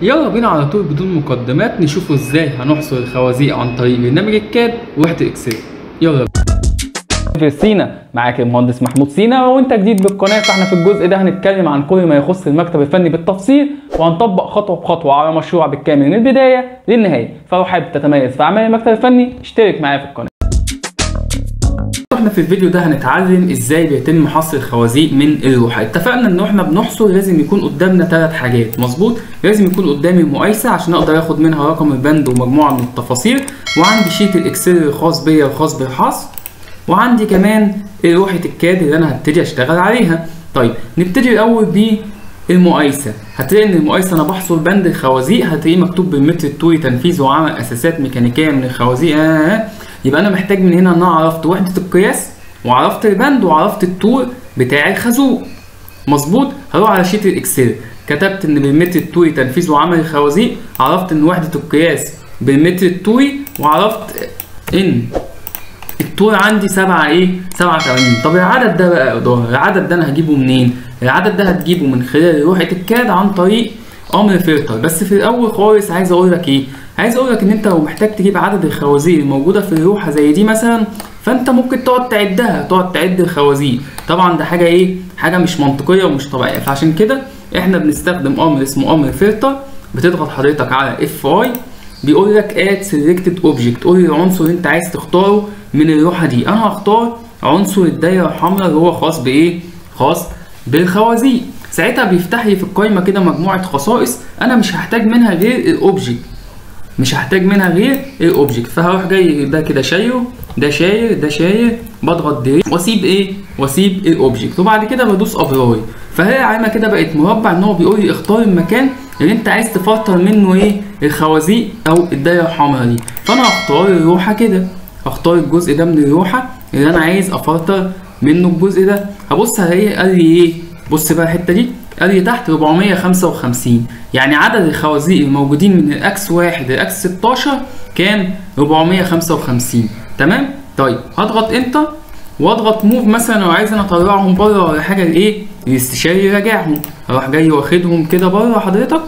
يلا بينا على طول بدون مقدمات نشوفوا ازاي هنحصر الخوازيق عن طريق برنامج الكاد ووحدة اكسل. يلا في سينا معاك المهندس محمود سينا، وانت جديد بالقناه فاحنا في الجزء ده هنتكلم عن كل ما يخص المكتب الفني بالتفصيل، وهنطبق خطوه بخطوه على مشروع بالكامل من البدايه للنهايه. فلو حابب تتميز في اعمال المكتب الفني اشترك معايا في القناه. احنا في الفيديو ده هنتعلم ازاي بيتم حصر الخوازيق من اللوحه. اتفقنا ان احنا بنحصر لازم يكون قدامنا 3 حاجات، مظبوط؟ لازم يكون قدامي مقايسه عشان اقدر اخد منها رقم البند ومجموعه من التفاصيل، وعندي شيت الاكسل الخاص بيا الخاص بالحصر، وعندي كمان لوحه الكاد اللي انا هبتدي اشتغل عليها. طيب نبتدي الاول بالمقايسه. هتلاقي ان المقايسه انا بحصر بند الخوازيق، هتلاقيه مكتوب بالمتر الطولي تنفيذ وعمل اساسات ميكانيكيه من الخوازيق. يبقى انا محتاج من هنا ان انا عرفت وحده القياس وعرفت البند وعرفت الطول بتاع الخازوق، مظبوط؟ هروح على شيت الاكسل كتبت ان بالمتر الطولي تنفيذ وعمل الخوازيق، عرفت ان وحده القياس بالمتر الطولي، وعرفت ان الطول عندي 87. طب العدد ده بقى العدد ده انا هجيبه منين؟ العدد ده هتجيبه من خلال لوحه الكاد عن طريق امر فلتر. بس في الاول خالص عايز اقول لك ايه؟ عايز اقول لك ان انت لو محتاج تجيب عدد الخوازيق الموجوده في اللوحه زي دي مثلا، فانت ممكن تقعد تعدها، تقعد تعد الخوازيق. طبعا ده حاجه مش منطقيه ومش طبيعيه. فعشان كده احنا بنستخدم امر اسمه امر فلتر. بتضغط حضرتك على اف بيقول لك اد سيلكتد اوبجكت، قول لي العنصر اللي انت عايز تختاره من اللوحه دي. انا هختار عنصر الدايره الحمراء اللي هو خاص بايه؟ خاص بالخوازيق. ساعتها بيفتح لي في القائمه كده مجموعه خصائص انا مش هحتاج منها غير الاوبجكت، فهروح جاي ده كده شايره، ده شاير، بضغط ديليت واسيب الاوبجكت، وبعد كده بدوس ابلاي. فهي علامه كده بقت مربع ان هو بيقول لي اختار المكان اللي انت عايز تفلتر منه الخوازيق او الدايره الحمراء دي. فانا هختار اللوحه كده، هختار الجزء ده من اللوحه اللي انا عايز افلتر منه الجزء ده. هبص هلاقيه قال لي بص بقى الحته دي، قال لي تحت 455، يعني عدد الخوازيق الموجودين من الاكس 1 للاكس 16 كان 455. تمام؟ طيب هضغط انتر واضغط موف مثلا لو عايز انا اطلعهم بره ولا حاجه الاستشاري يراجعهم. اروح جاي واخدهم كده بره حضرتك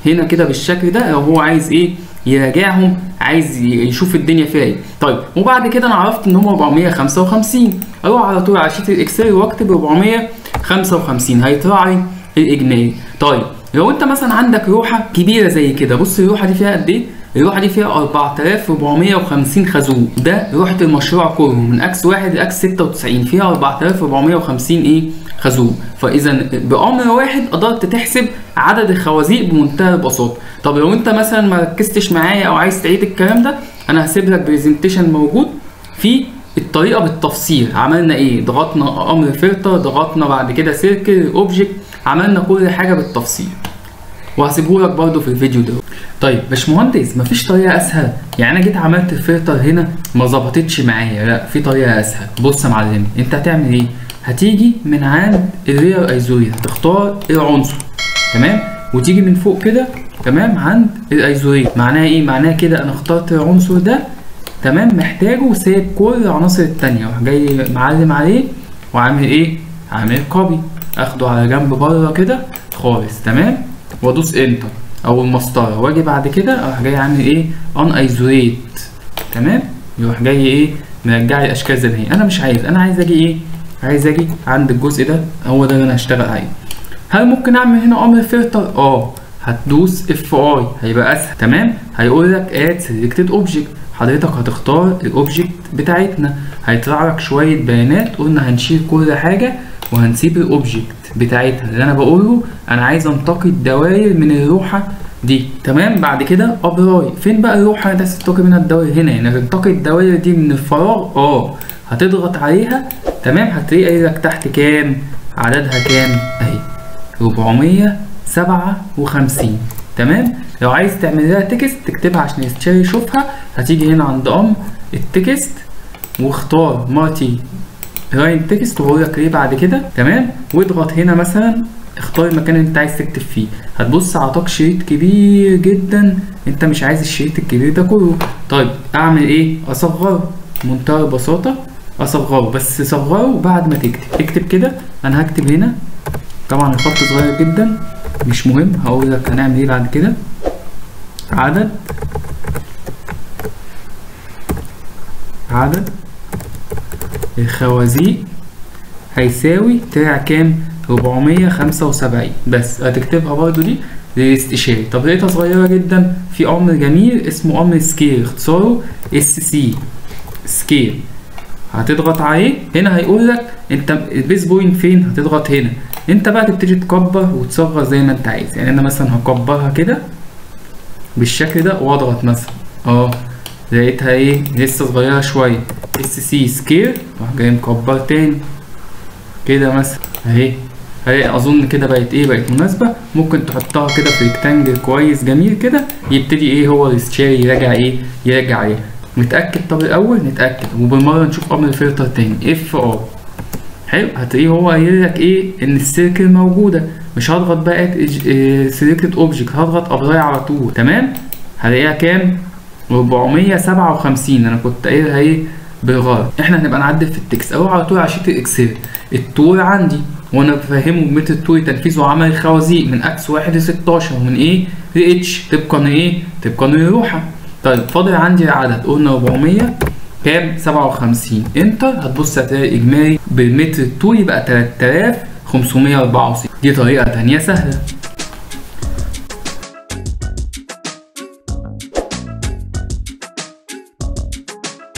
هنا كده بالشكل ده، لو هو عايز يراجعهم، عايز يشوف الدنيا فيها ايه. طيب وبعد كده انا عرفت ان هم 455، اروح على طول على شيت الاكسل واكتب 455 هيطلع لي الاجمالي. طيب لو انت مثلا عندك لوحه كبيره زي كده، بص اللوحه دي فيها قد ايه؟ اللوحه دي فيها 4450 خازوق، ده لوحه المشروع كله من اكس 1 لاكس 96 فيها 4450 خازوق. فاذا بامر واحد قدرت تحسب عدد الخوازيق بمنتهى البساطه. طب لو انت مثلا ما ركزتش معايا او عايز تعيد الكلام ده، انا هسيب لك برزنتيشن موجود في الطريقه بالتفصيل. عملنا ضغطنا امر فلتر، ضغطنا بعد كده سيركل اوبجكت، عملنا كل حاجه بالتفصيل، وهسيبه لك برده في الفيديو ده. طيب باشمهندس مفيش طريقه اسهل؟ يعني انا جيت عملت الفلتر هنا ما ظبطتش معايا، لا في طريقه اسهل. بص يا معلم، انت هتعمل هتيجي من عند الرير ايزوليت هتختار العنصر، تمام، وتيجي من فوق كده، تمام، عند الايزوليت. معناها معناها كده انا اخترت العنصر ده، تمام، محتاجه وسايب كل العناصر التانيه، واروح جاي معلم عليه وعامل عامل كوبي، اخده على جنب بره كده خالص، تمام، وادوس انتر او المسطره، واجي بعد كده اروح جاي عامل ان ايزوليت، تمام، يروح جاي مرجع لي اشكال زي ما هي. انا مش عايز، انا عايز اجي عايز اجي عند الجزء ده، هو ده اللي انا هشتغل عليه. هل ممكن اعمل هنا امر فلتر؟ هتدوس اف هيبقى اسهل، تمام. هيقول لك اد سيلكتد اوبجكت، حضرتك هتختار الاوبجكت بتاعتنا، هيطلع لك شويه بيانات، قلنا هنشيل كل حاجه وهنسيب الاوبجكت بتاعتها اللي انا بقول له انا عايز انتقي الدوائر من اللوحه دي، تمام. بعد كده ابراي، فين بقى اللوحه اللي تنتقي منها الدوائر؟ هنا، يعني تنتقي الدوائر دي من الفراغ، هتضغط عليها، تمام، هتلاقي قايل لك تحت كام، عددها كام 457، تمام. لو عايز تعمل لها تكست تكتبها عشان يستشاري يشوفها، هتيجي هنا عند امر التكست واختار مالتي لاين تكست وهقول لك بعد كده، تمام، واضغط هنا مثلا اختار المكان اللي انت عايز تكتب فيه. هتبص عطاك شريط كبير جدا، انت مش عايز الشريط الكبير ده كله. طيب اعمل اصغره، منتهى البساطه اصغره، بس صغره بعد ما اكتب كده. انا هكتب هنا طبعا الخط صغير جدا مش مهم، هقول لك هنعمل بعد كده. عدد الخوازيق هيساوي طلع كام؟ 475. بس هتكتبها برضو دي للاستشاري. طب لقيتها صغيرة جدا، في أمر جميل اسمه أمر سكيل، اختصاره SC سكيل. هتضغط عليه هنا هيقول لك انت البيز بوينت فين، هتضغط هنا. انت بقى تبتدي تكبر وتصغر زي ما انت عايز. يعني انا مثلا هكبرها كده بالشكل ده واضغط مثلا لقيتها ايه لسه صغيرة شوية، SC سكيل، راح جاي مكبر تاني كده مثلا اهي اظن كده بقت بقت مناسبة. ممكن تحطها كده في ريكتانجل كويس جميل كده، يبتدي هو الاستشاري يراجع يراجع عليها. نتأكد. طب الأول نتأكد وبالمرة نشوف أمر الفلتر تاني FR. حلو، هتلاقيه هو قايل لك إن السيركل موجودة. مش هضغط بقى سيلكتد أوبجكت، هضغط أبلاي على طول. تمام، هلاقيها كام؟ 457. أنا كنت قايلها بالغلط. إحنا هنبقى نعدل في التكست أهو على طول على شيت الإكسل. الطول عندي وأنا بفهمه بمتر الطول تنفيذ وعمل الخوازيق من أكس 1 ل 16 ومن ل اتش طبقا للروحة. طيب فاضل عندي العدد، قلنا 400 كام؟ 57. انتر، هتبص هتلاقي اجمالي بالمتر الطولي بقى 3564. دي طريقة تانية سهلة.